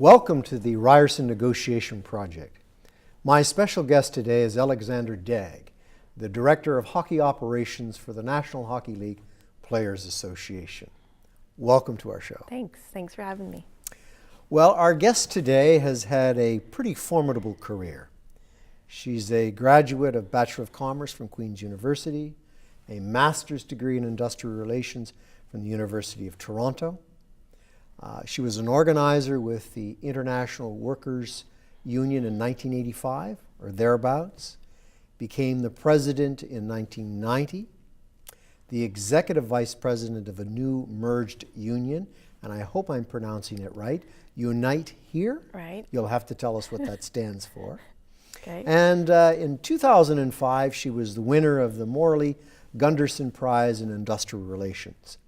Welcome to the Ryerson Negotiation Project. My special guest today is Alexandra Dagg, the Director of Hockey Operations for the National Hockey League Players Association. Welcome to our show. Thanks for having me. Well, our guest today has had a pretty formidable career. She's a graduate of Bachelor of Commerce from Queen's University, a master's degree in industrial relations from the University of Toronto. She was an organizer with the International Workers Union in 1985 or thereabouts, became the president in 1990, the executive vice president of a new merged union, and I hope I'm pronouncing it right, Unite Here. Right. You'll have to tell us what that stands for. Okay. And in 2005, she was the winner of the Morley Gunderson Prize in Industrial Relations.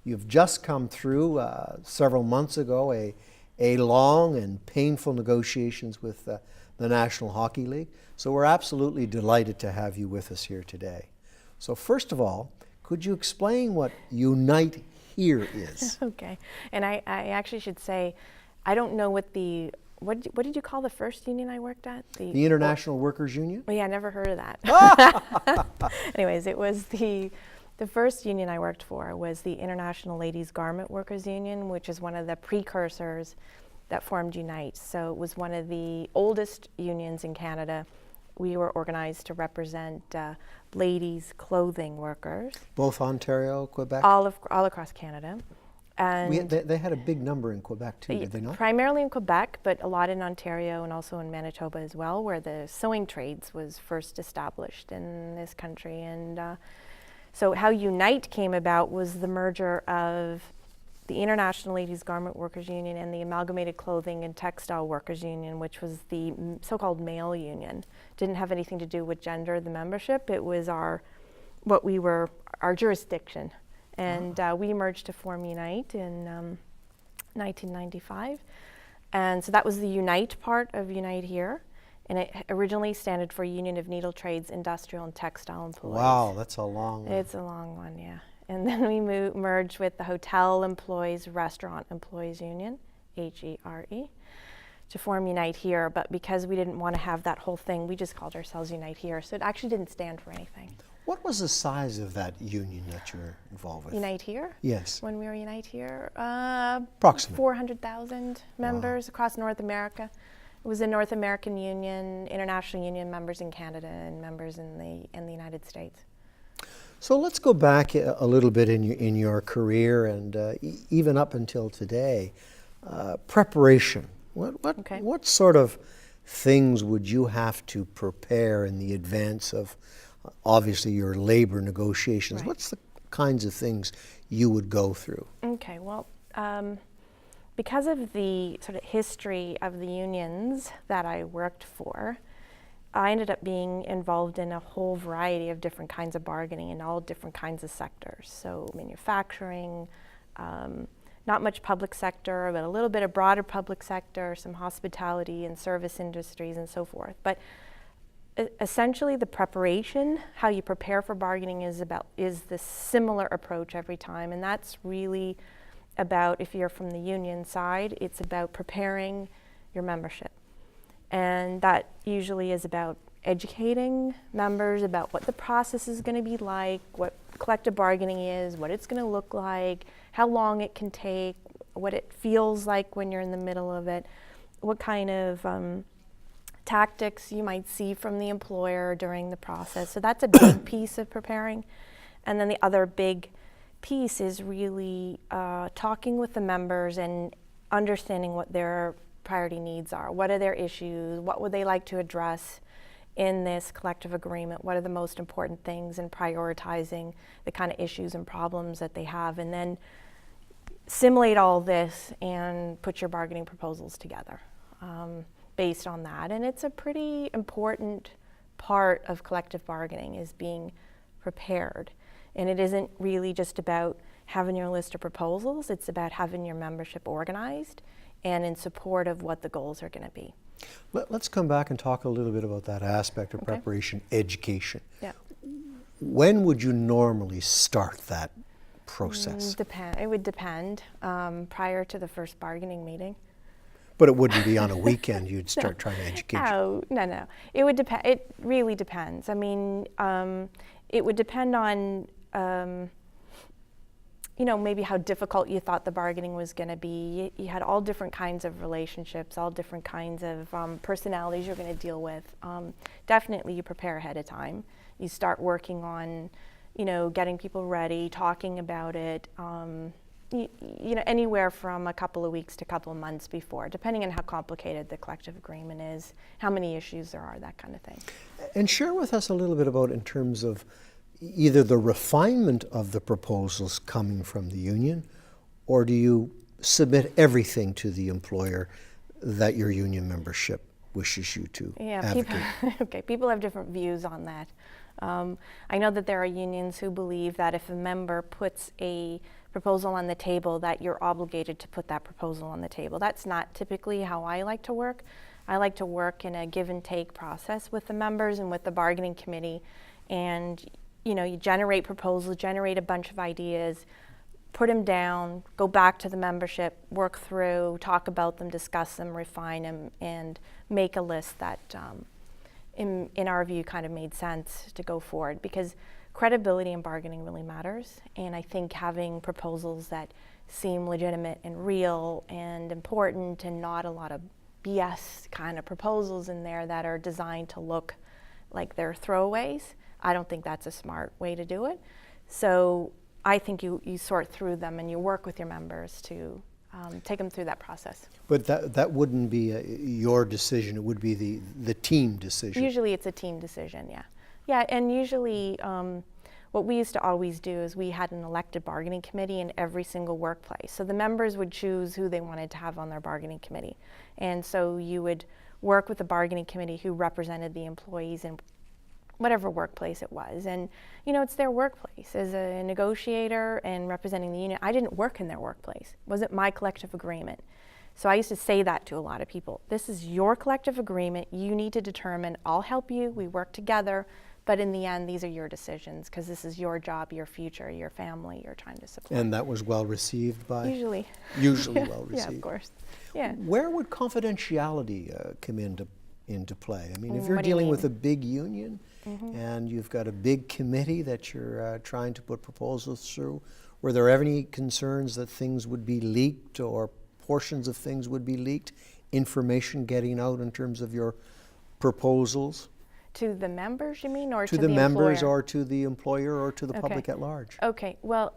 You've just come through several months ago a long and painful negotiations with the National Hockey League. So we're absolutely delighted to have you with us here today. So first of all, could you explain what Unite Here is? Okay. And I actually should say, I don't know what did you call the first union I worked at? The International Workers Union? Well, yeah, I never heard of that. Anyways, it was the first union I worked for was the International Ladies Garment Workers Union, which is one of the precursors that formed Unite. So it was one of the oldest unions in Canada. We were organized to represent ladies' clothing workers. Both Ontario, Quebec? All across Canada. And they had a big number in Quebec too, did they not? Primarily in Quebec, but a lot in Ontario and also in Manitoba as well, where the sewing trades was first established in this country. And so how Unite came about was the merger of the International Ladies Garment Workers Union and the Amalgamated Clothing and Textile Workers Union, which was the so-called male union. Didn't have anything to do with gender, the membership. It was our jurisdiction. And we merged to form Unite in 1995. And so that was the Unite part of Unite Here. And it originally stood for Union of Needle Trades, Industrial and Textile Employees. Wow, that's a long one. It's a long one, yeah. And then we merged with the Hotel Employees, Restaurant Employees Union, HERE, to form Unite Here. But because we didn't want to have that whole thing, we just called ourselves Unite Here. So it actually didn't stand for anything. What was the size of that union that you're involved with? Unite Here? Yes. When we were Unite Here? Approximately. 400,000 members across North America. It was a North American union, international union, members in Canada and members in the United States. So let's go back a little bit in your career and even up until today. Preparation. What sort of things would you have to prepare in the advance of obviously your labor negotiations? Right. What's the kinds of things you would go through? Okay, well, because of the sort of history of the unions that I worked for, I ended up being involved in a whole variety of different kinds of bargaining in all different kinds of sectors. So manufacturing, not much public sector, but a little bit of broader public sector, some hospitality and service industries and so forth. But essentially the preparation, how you prepare for bargaining is the similar approach every time. And that's really about, if you're from the union side, it's about preparing your membership. And that usually is about educating members about what the process is going to be like, what collective bargaining is, what it's going to look like, how long it can take, what it feels like when you're in the middle of it, what kind of tactics you might see from the employer during the process. So that's a big piece of preparing. And then the other big piece is really talking with the members and understanding what their priority needs are. What are their issues? What would they like to address in this collective agreement? What are the most important things, and prioritizing the kind of issues and problems that they have, and then simulate all this and put your bargaining proposals together based on that. And it's a pretty important part of collective bargaining, is being prepared. And it isn't really just about having your list of proposals, it's about having your membership organized and in support of what the goals are going to be. Let's come back and talk a little bit about that aspect of preparation, education. Yeah. When would you normally start that process? It would depend. Prior to the first bargaining meeting. But it wouldn't be on a weekend you'd start trying to educate you. Oh, no. It would depend. It really depends. I mean, it would depend on, maybe how difficult you thought the bargaining was going to be. You had all different kinds of relationships, all different kinds of personalities you're going to deal with. Definitely you prepare ahead of time. You start working on, getting people ready, talking about it, anywhere from a couple of weeks to a couple of months before, depending on how complicated the collective agreement is, how many issues there are, that kind of thing. And share with us a little bit about in terms of either the refinement of the proposals coming from the union, or do you submit everything to the employer that your union membership wishes you to advocate? People have different views on that. I know that there are unions who believe that if a member puts a proposal on the table, that you're obligated to put that proposal on the table. That's not typically how I like to work. I like to work in a give and take process with the members and with the bargaining committee. And you generate proposals, generate a bunch of ideas, put them down, go back to the membership, work through, talk about them, discuss them, refine them, and make a list that, in our view, kind of made sense to go forward. Because credibility in bargaining really matters, and I think having proposals that seem legitimate and real and important, and not a lot of BS kind of proposals in there that are designed to look like they're throwaways, I don't think that's a smart way to do it. So I think you sort through them and you work with your members to take them through that process. But that wouldn't be your decision, it would be the team decision. Usually it's a team decision, yeah. Yeah, and usually what we used to always do is we had an elected bargaining committee in every single workplace. So the members would choose who they wanted to have on their bargaining committee. And so you would work with the bargaining committee who represented the employees in whatever workplace it was. And it's their workplace. As a negotiator and representing the union, I didn't work in their workplace. It wasn't my collective agreement. So I used to say that to a lot of people. This is your collective agreement. You need to determine. I'll help you. We work together. But in the end, these are your decisions, because this is your job, your future, your family you're trying to support. And that was well received by? Usually. Usually well received. Yeah, of course. Yeah. Where would confidentiality come into play? I mean, if you're What do you dealing mean? with a big union, and you've got a big committee that you're trying to put proposals through, were there ever any concerns that things would be leaked or portions of things would be leaked, information getting out in terms of your proposals? To the members, you mean, or to the members employer? or to the employer or to the public at large? Okay, well,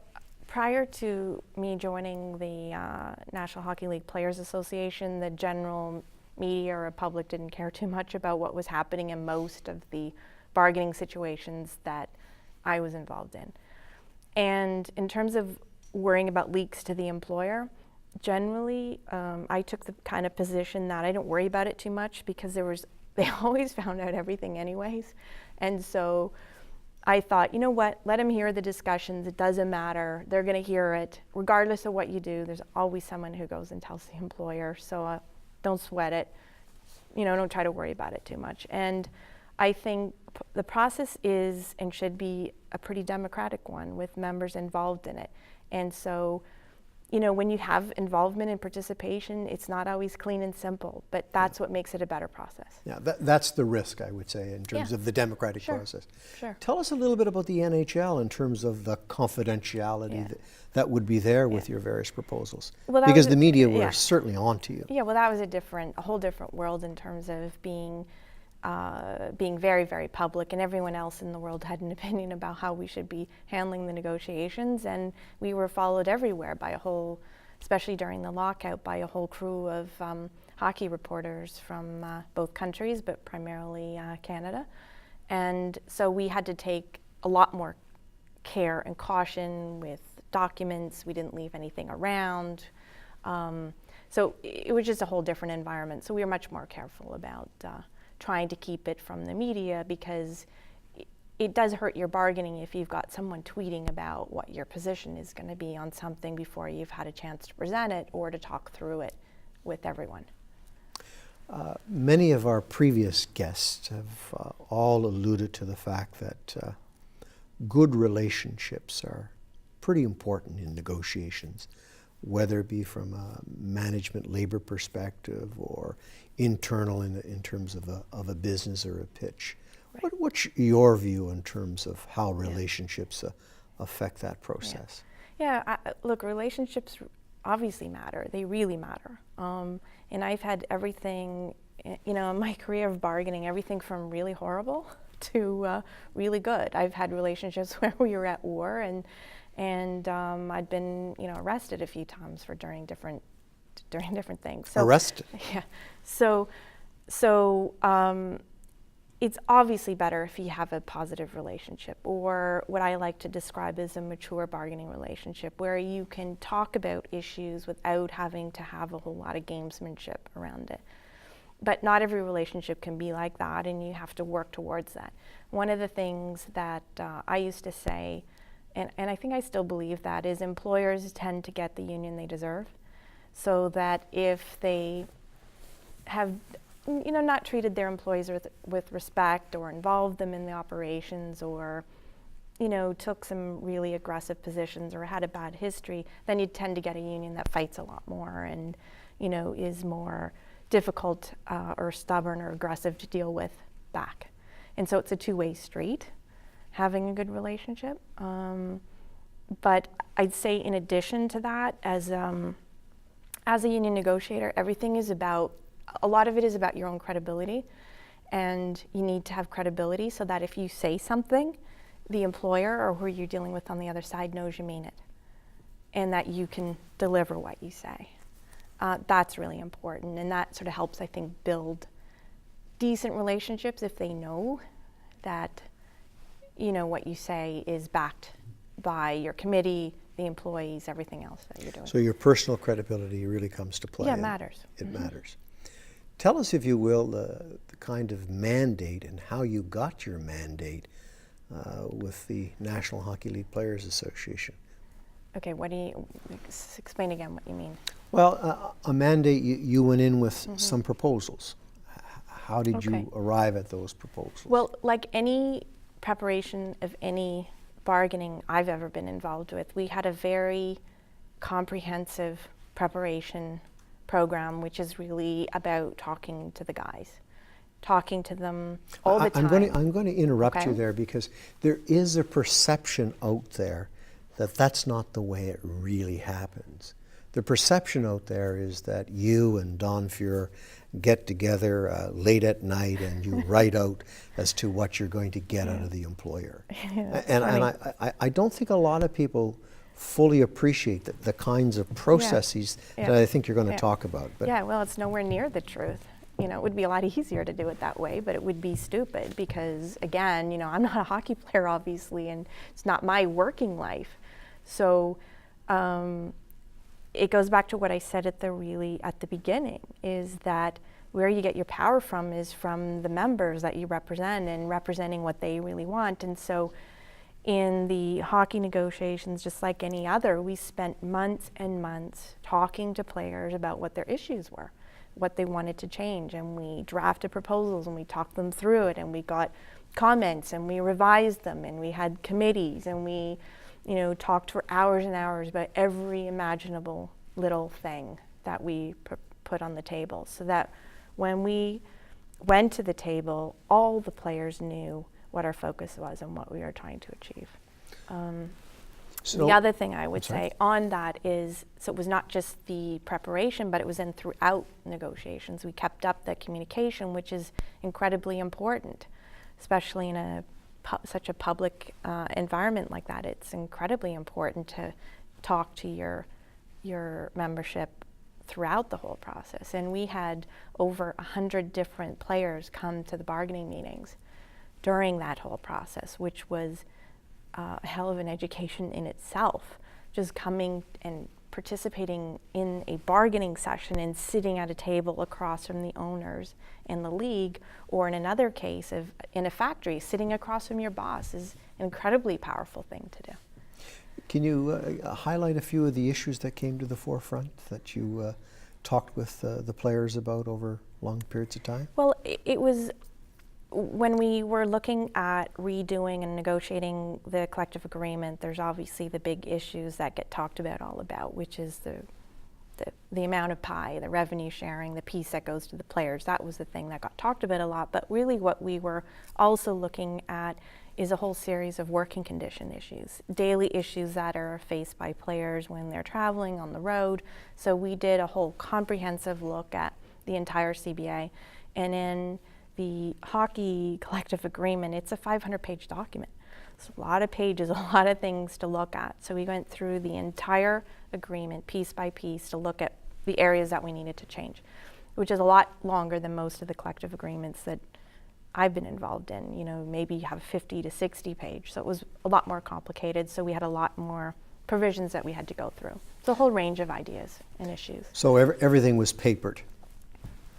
prior to me joining the National Hockey League Players Association, the general media or public didn't care too much about what was happening in most of the bargaining situations that I was involved in. And in terms of worrying about leaks to the employer, generally I took the kind of position that I didn't worry about it too much, because they always found out everything anyways. And so I thought, you know what, let them hear the discussions. It doesn't matter. They're going to hear it. Regardless of what you do, there's always someone who goes and tells the employer. So don't sweat it. Don't try to worry about it too much. And I think the process is and should be a pretty democratic one with members involved in it. And so, when you have involvement and participation, it's not always clean and simple, but that's what makes it a better process. Yeah, that's the risk, I would say, in terms of the democratic process. Sure. Tell us a little bit about the NHL in terms of the confidentiality that would be there with your various proposals. Well, because the media were certainly on to you. Yeah, well, that was a whole different world in terms of being very, very public, and everyone else in the world had an opinion about how we should be handling the negotiations, and we were followed everywhere by especially during the lockout, by a whole crew of hockey reporters from both countries, but primarily Canada. And so we had to take a lot more care and caution with documents. We didn't leave anything around. So it was just a whole different environment. So we were much more careful about trying to keep it from the media, because it does hurt your bargaining if you've got someone tweeting about what your position is going to be on something before you've had a chance to present it or to talk through it with everyone. Many of our previous guests have all alluded to the fact that good relationships are pretty important in negotiations. whether it be from a management labor perspective or internal in terms of a business or a pitch. Right. What's your view in terms of how relationships affect that process? Look, relationships obviously matter. They really matter. And I've had everything, in my career of bargaining, everything from really horrible to really good. I've had relationships where we were at war, and I'd been, arrested a few times for during different things. So, Arrested? Yeah. So it's obviously better if you have a positive relationship, or what I like to describe as a mature bargaining relationship, where you can talk about issues without having to have a whole lot of gamesmanship around it. But not every relationship can be like that, and you have to work towards that. One of the things that I used to say, and I think I still believe that, is employers tend to get the union they deserve. So that if they have not treated their employees with respect, or involved them in the operations, or took some really aggressive positions, or had a bad history, then you tend to get a union that fights a lot more and is more difficult or stubborn or aggressive to deal with back. And so it's a two-way street, having a good relationship. But I'd say in addition to that, as a union negotiator, a lot of it is about your own credibility, and you need to have credibility so that if you say something, the employer or who you're dealing with on the other side knows you mean it, and that you can deliver what you say. That's really important, and that sort of helps, I think, build decent relationships if they know that what you say is backed by your committee, the employees, everything else that you're doing. So your personal credibility really comes to play. Yeah, it matters. It matters. Tell us, if you will, the kind of mandate and how you got your mandate with the National Hockey League Players Association. Okay, explain again what you mean. Well, a mandate, you went in with some proposals. How did you arrive at those proposals? Well, like any preparation of any bargaining I've ever been involved with, we had a very comprehensive preparation program, which is really about talking to the guys, talking to them all the time. I'm going to interrupt you there, because there is a perception out there that that's not the way it really happens. The perception out there is that you and Don Fuhrer get together late at night and you write out as to what you're going to get out of the employer. And I don't think a lot of people fully appreciate the kinds of processes that I think you're going to talk about. But well, it's nowhere near the truth. It would be a lot easier to do it that way, but it would be stupid because, again, I'm not a hockey player, obviously, and it's not my working life. So it goes back to what I said at the beginning, is that where you get your power from is from the members that you represent and representing what they really want. And so in the hockey negotiations, just like any other, we spent months and months talking to players about what their issues were, what they wanted to change, and we drafted proposals and we talked them through it, and we got comments and we revised them, and we had committees, and we talked for hours and hours about every imaginable little thing that we put on the table, so that when we went to the table, all the players knew what our focus was and what we were trying to achieve. The other thing I would say on that is, so it was not just the preparation, but it was then throughout negotiations. We kept up that communication, which is incredibly important, especially in such a public environment like that. It's incredibly important to talk to your membership throughout the whole process. And we had over 100 different players come to the bargaining meetings during that whole process, which was a hell of an education in itself. Just coming and participating in a bargaining session and sitting at a table across from the owners in the league, or in another case in a factory, sitting across from your boss, is an incredibly powerful thing to do. Can you highlight a few of the issues that came to the forefront that you talked with the players about over long periods of time? Well, it was When we were looking at redoing and negotiating the collective agreement, there's obviously the big issues that get talked about all about, which is the amount of pie, the revenue sharing, the piece that goes to the players. That was the thing that got talked about a lot. But really what we were also looking at is a whole series of working condition issues, daily issues that are faced by players when they're traveling on the road. So we did a whole comprehensive look at the entire CBA. And in the hockey collective agreement, it's a 500-page document. It's a lot of pages, a lot of things to look at. So we went through the entire agreement piece by piece to look at the areas that we needed to change, which is a lot longer than most of the collective agreements that I've been involved in. You know, maybe you have 50 to 60 page. So it was a lot more complicated. So we had a lot more provisions that we had to go through. It's a whole range of ideas and issues. So everything was papered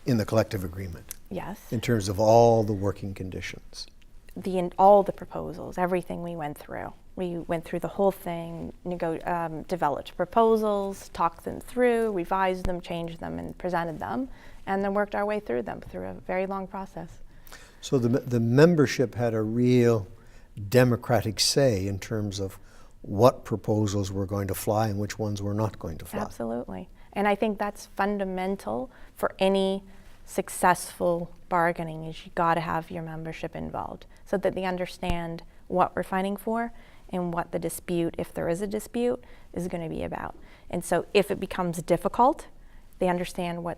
in the collective agreement? Yes. In terms of all the working conditions? All the proposals, everything we went through. We went through the whole thing, developed proposals, talked them through, revised them, changed them, and presented them, and then worked our way through them through a very long process. So the membership had a real democratic say in terms of what proposals were going to fly and which ones were not going to fly. Absolutely. And I think that's fundamental for any successful bargaining, is you got to have your membership involved so that they understand what we're fighting for and what the dispute, if there is a dispute, is going to be about. And so if it becomes difficult, they understand what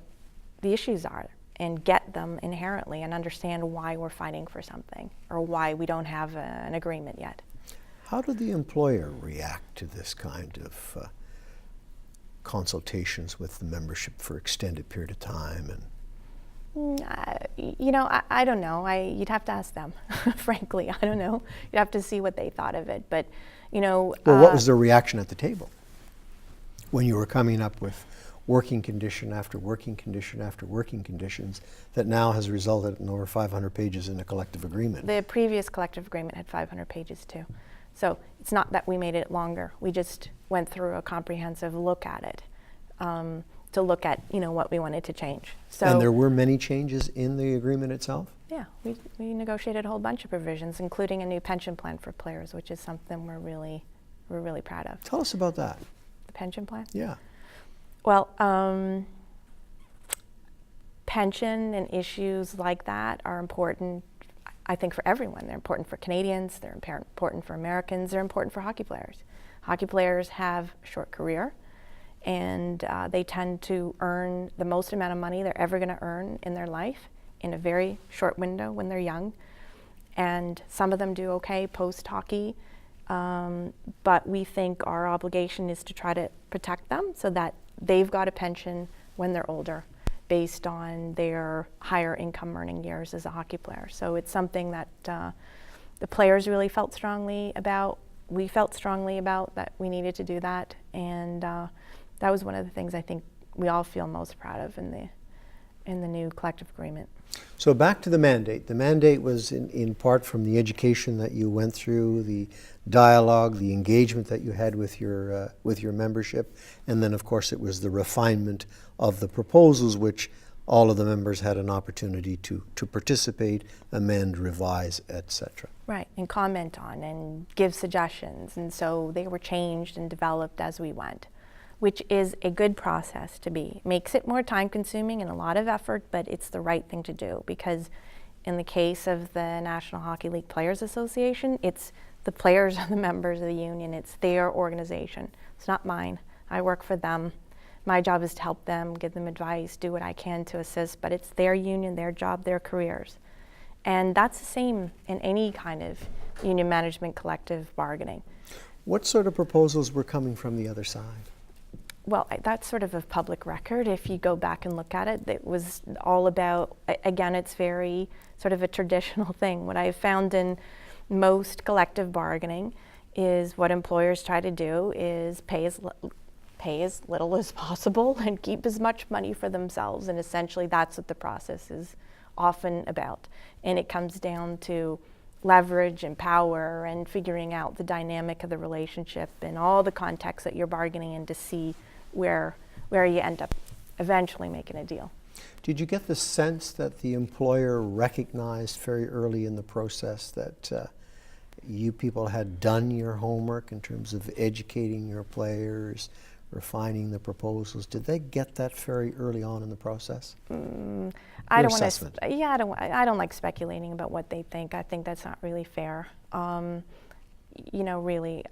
the issues are and get them inherently and understand why we're fighting for something or why we don't have an agreement yet. How did the employer react to this kind of consultations with the membership for extended period of time? And I don't know. You'd have to ask them, frankly. I don't know. You'd have to see what they thought of it. But, well, what was their reaction at the table when you were coming up with working condition after working condition after working conditions that now has resulted in over 500 pages in a collective agreement? The previous collective agreement had 500 pages too. So it's not that we made it longer. We just went through a comprehensive look at it. To look at, what we wanted to change. So, and there were many changes in the agreement itself? Yeah, we negotiated a whole bunch of provisions, including a new pension plan for players, which is something we're really proud of. Tell us about that. The pension plan? Yeah. Well, pension and issues like that are important, I think, for everyone. They're important for Canadians, they're important for Americans, they're important for hockey players. Hockey players have a short career, and they tend to earn the most amount of money they're ever going to earn in their life in a very short window when they're young. And some of them do okay post-hockey, but we think our obligation is to try to protect them so that they've got a pension when they're older based on their higher income earning years as a hockey player. So it's something that the players really felt strongly about. We felt strongly about that we needed to do that, and that was one of the things I think we all feel most proud of in the new collective agreement. So back to the mandate. The mandate was in part from the education that you went through, the dialogue, the engagement that you had with your membership, and then of course it was the refinement of the proposals, which all of the members had an opportunity to participate, amend, revise, etc. Right, and comment on and give suggestions, and so they were changed and developed as we went, which is a good process to be. Makes it more time consuming and a lot of effort, but it's the right thing to do, because in the case of the National Hockey League Players Association, it's the players are the members of the union, it's their organization. It's not mine. I work for them. My job is to help them, give them advice, do what I can to assist, but it's their union, their job, their careers. And that's the same in any kind of union management collective bargaining. What sort of proposals were coming from the other side? Well, that's sort of a public record. If you go back and look at it, it was all about, again, it's very sort of a traditional thing. What I've found in most collective bargaining is what employers try to do is pay as little as possible and keep as much money for themselves. And essentially that's what the process is often about. And it comes down to leverage and power and figuring out the dynamic of the relationship and all the context that you're bargaining in to see where you end up eventually making a deal. Did you get the sense that the employer recognized very early in the process that you people had done your homework in terms of educating your players, refining the proposals? Did they get that very early on in the process? I don't want to. Yeah, I don't like speculating about what they think. I think that's not really fair. Really,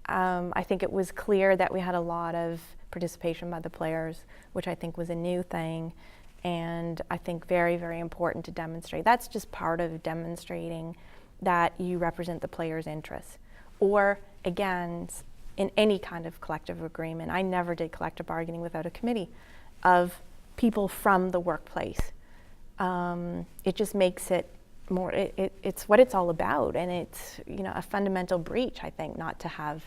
I think it was clear that we had a lot of participation by the players, which I think was a new thing, and I think very, very important to demonstrate. That's just part of demonstrating that you represent the players' interests. Or again, in any kind of collective agreement, I never did collective bargaining without a committee of people from the workplace. It just makes it more, it's what it's all about, and it's a fundamental breach, I think, not to have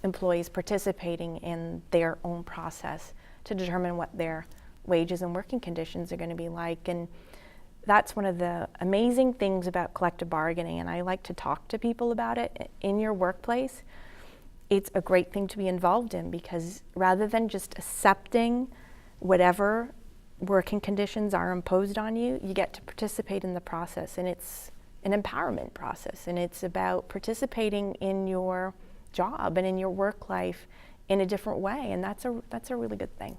employees participating in their own process to determine what their wages and working conditions are going to be like. And that's one of the amazing things about collective bargaining, and I like to talk to people about it in your workplace. It's a great thing to be involved in, because rather than just accepting whatever working conditions are imposed on you, you get to participate in the process, and it's an empowerment process, and it's about participating in your job and in your work life in a different way, and that's a really good thing.